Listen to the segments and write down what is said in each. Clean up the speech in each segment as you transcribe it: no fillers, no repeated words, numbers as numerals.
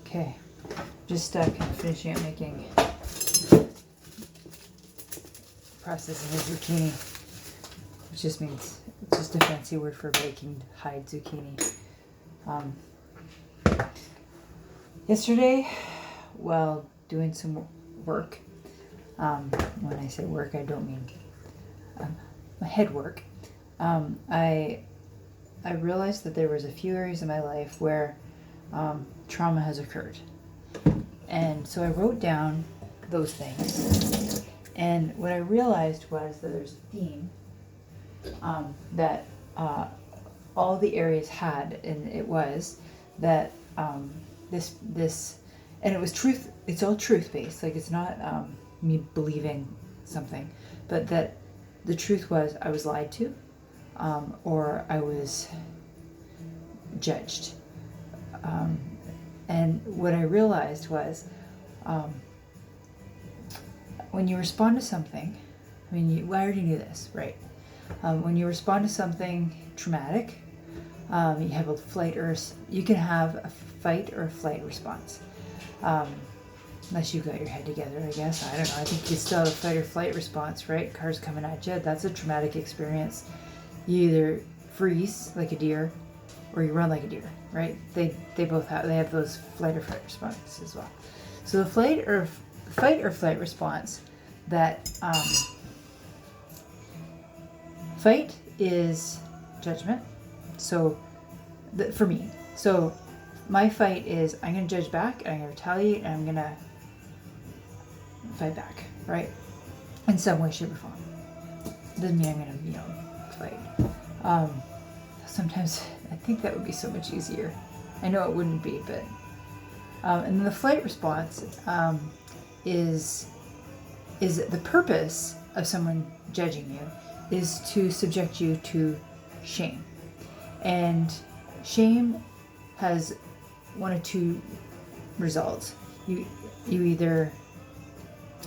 Okay, just kind of finishing up making processing the zucchini, which just means it's just a fancy word for baking hide zucchini. Yesterday, while doing some work, when I say work, I don't mean my head work. I realized that there was a few areas in my life where trauma has occurred. And so I wrote down those things. And what I realized was that there's a theme that all the areas had, and it was that this, and it was truth, it's all truth-based, like it's not me believing something, but that the truth was I was lied to, or I was judged. And what I realized was when you respond to something, I mean, I already knew this, right? When you respond to something traumatic, you have a flight or you can have a fight or a flight response. Unless you've got your head together, I guess. I don't know. I think you still have a fight or flight response, right? Cars coming at you. That's a traumatic experience. You either freeze like a deer or you run like a deer, right? They both have those flight or fight responses as well. So the fight or flight response, that fight is judgment. So for me, so my fight is I'm going to judge back, and I'm going to retaliate, and I'm going to fight back, right? In some way, shape, or form. Doesn't mean I'm going to, fight. Sometimes I think that would be so much easier. I know it wouldn't be, but and then the flight response is the purpose of someone judging you is to subject you to shame, and shame has one of two results. You either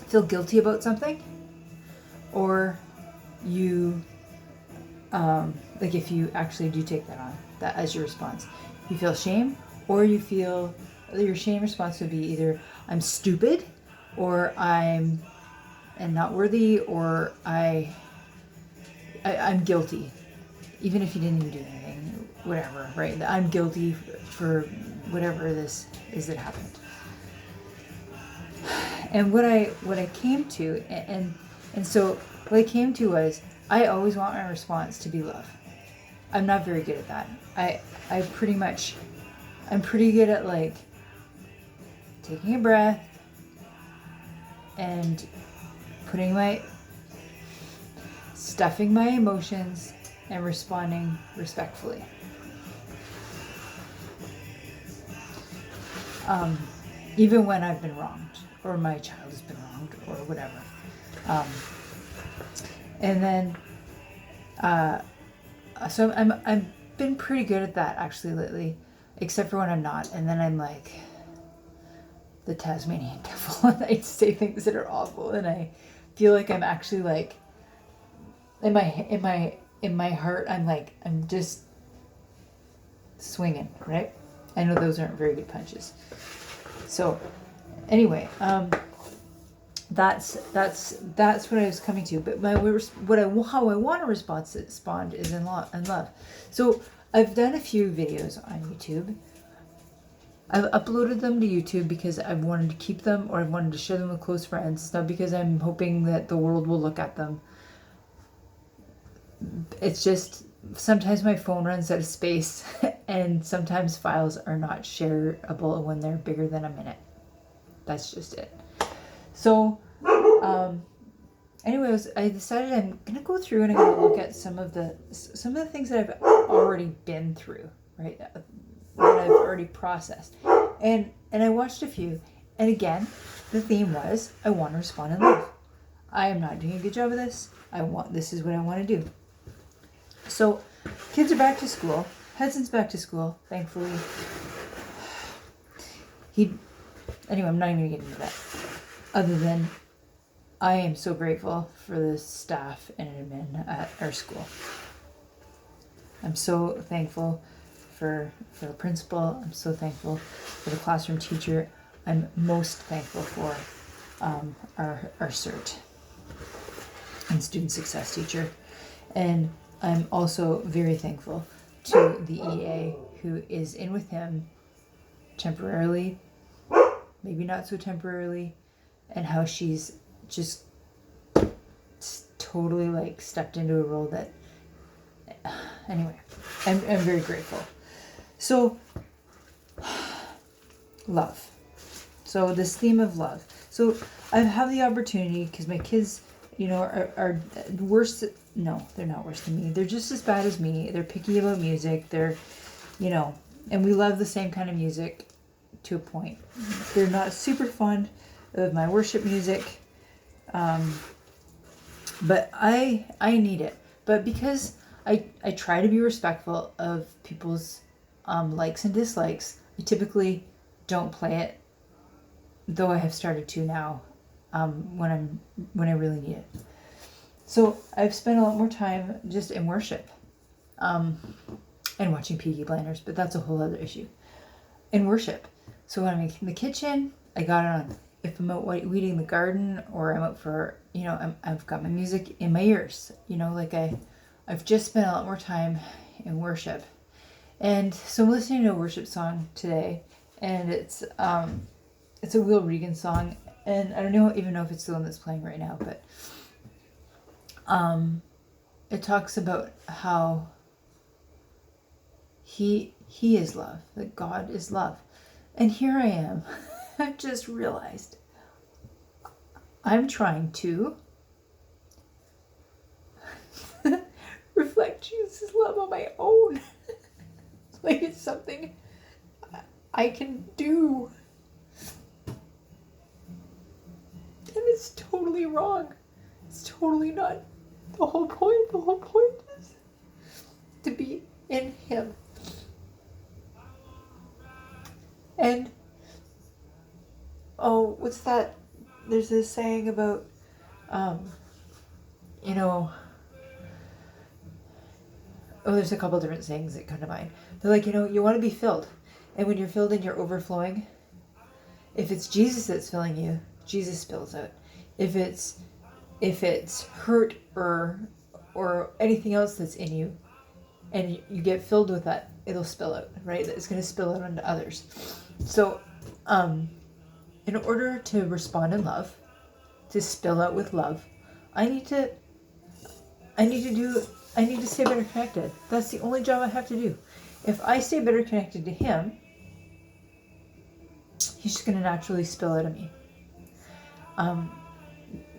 feel guilty about something, or you like if you actually do take that as your response, you feel shame, or you feel your shame response would be either I'm stupid, or I'm not worthy, or I'm guilty, even if you didn't even do anything, whatever, right? I'm guilty for whatever this is that happened. And what I came to, and so what I came to was I always want my response to be love. I'm not very good at that. I'm pretty good at like taking a breath and stuffing my emotions and responding respectfully. Even when I've been wronged, or my child has been wronged, or whatever. And then, so I've been pretty good at that actually lately, except for when I'm not. And then I'm like the Tasmanian devil, and I say things that are awful, and I feel like I'm actually like in my heart, I'm just swinging, right? I know those aren't very good punches. So anyway, that's what I was coming to. But how I want to respond is in love. So I've done a few videos on YouTube. I've uploaded them to YouTube because I've wanted to keep them, or I've wanted to share them with close friends, not because I'm hoping that the world will look at them. It's just sometimes my phone runs out of space, and sometimes files are not shareable when they're bigger than a minute. That's just it. So, anyways, I decided I'm gonna go through and I'm gonna look at some of the things that I've already been through, right? That I've already processed, and I watched a few, and again, the theme was I want to respond in love. I am not doing a good job of this. This is what I want to do. So, kids are back to school. Hudson's back to school, thankfully. Anyway, I'm not even going to get into that. Other than, I am so grateful for the staff and admin at our school. I'm so thankful for the principal. I'm so thankful for the classroom teacher. I'm most thankful for our CERT and student success teacher. And I'm also very thankful to the EA who is in with him temporarily, maybe not so temporarily, and how she's just totally like stepped into a role that, anyway, I'm very grateful. So, love. So this theme of love. So I have the opportunity, because my kids, are worse. No, they're not worse than me. They're just as bad as me. They're picky about music. They're, and we love the same kind of music to a point. They're not super fond of my worship music. But I need it. But because I try to be respectful of people's likes and dislikes, I typically don't play it, though I have started to now, when I really need it. So I've spent a lot more time just in worship, and watching Peaky Blinders, but that's a whole other issue. In worship. So when I'm in the kitchen, I got it on. If I'm out weeding the garden, or I'm out for, I've got my music in my ears. I've just spent a lot more time in worship. And so I'm listening to a worship song today, and it's a Will Regan song, and I don't even know if it's the one that's playing right now, but it talks about how he is love, that God is love. And here I am. I've just realized I'm trying to reflect Jesus' love on my own. Like it's something I can do. And it's totally wrong. It's totally not the whole point. The whole point is to be in Him. And, what's that? There's this saying about, there's a couple different sayings that come to mind. They're like, you want to be filled. And when you're filled and you're overflowing, if it's Jesus that's filling you, Jesus spills out. If it's hurt or anything else that's in you, and you get filled with that, it'll spill out, right? It's going to spill out onto others. So, in order to respond in love, to spill out with love, I need to stay better connected. That's the only job I have to do. If I stay better connected to Him, He's just going to naturally spill out of me.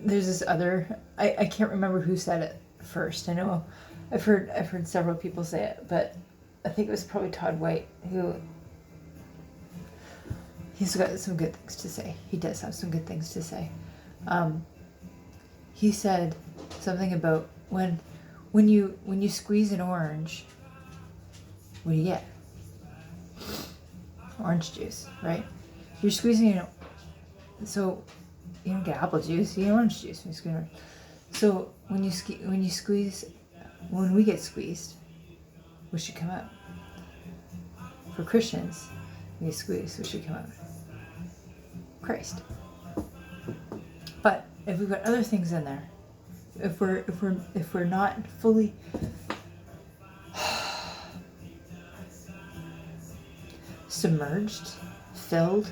There's this other, I can't remember who said it first. I know I've heard several people say it, but I think it was probably Todd White, who he's got some good things to say. He does have some good things to say. He said something about when you squeeze an orange, what do you get? Orange juice, right? You're squeezing it, so you don't get apple juice, you get orange juice when you squeeze orange. So when we get squeezed, what should come out? For Christians, when you squeeze, what should come out? Christ. But if we've got other things in there, if we're not fully submerged, filled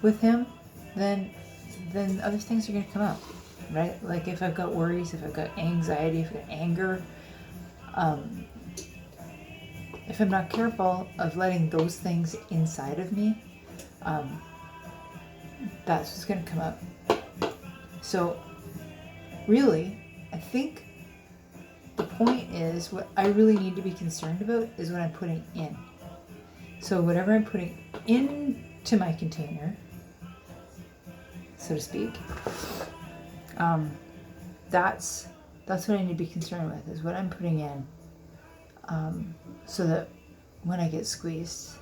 with Him, then other things are going to come out, right? Like if I've got worries, if I've got anxiety, if I've got anger, if I'm not careful of letting those things inside of me, that's what's going to come out. So really, I think the point is, what I really need to be concerned about is what I'm putting in. So whatever I'm putting into my container, so to speak, that's what I need to be concerned with, is what I'm putting in, so that when I get squeezed,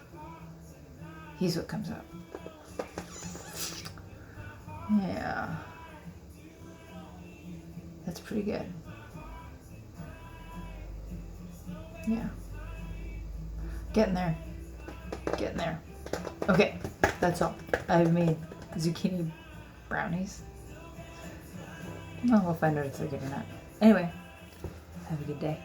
He's what comes up. Yeah, that's pretty good. Yeah. Getting there. Getting there. Okay, that's all. I've made zucchini brownies. Well, we'll find out if they're good or not. Anyway, have a good day.